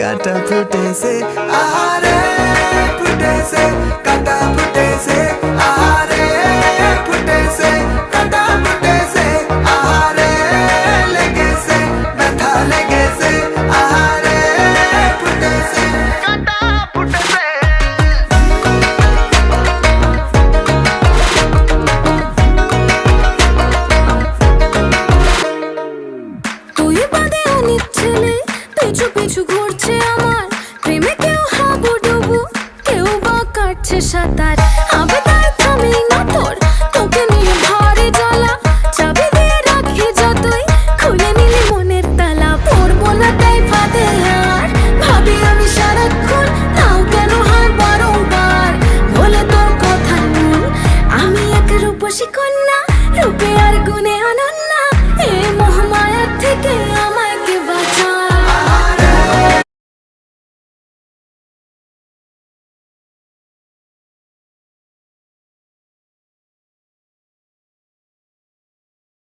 কাটা ফুটেছে আহারে ফুটেছে কাটা ফুটেছে আহারে ফুটেছে কাটা ফুটেছে আহারে লেগেছে ব্যথা লেগেছে আহারে ফুটেছে কাটা ফুটেছে তুই বাদে অনেক ছেলে পিছু পিছু ঘুরছে আমার প্রেমে, কেউ হাবুডুবু কেউ বা কাটছে সাঁতার। আবেদন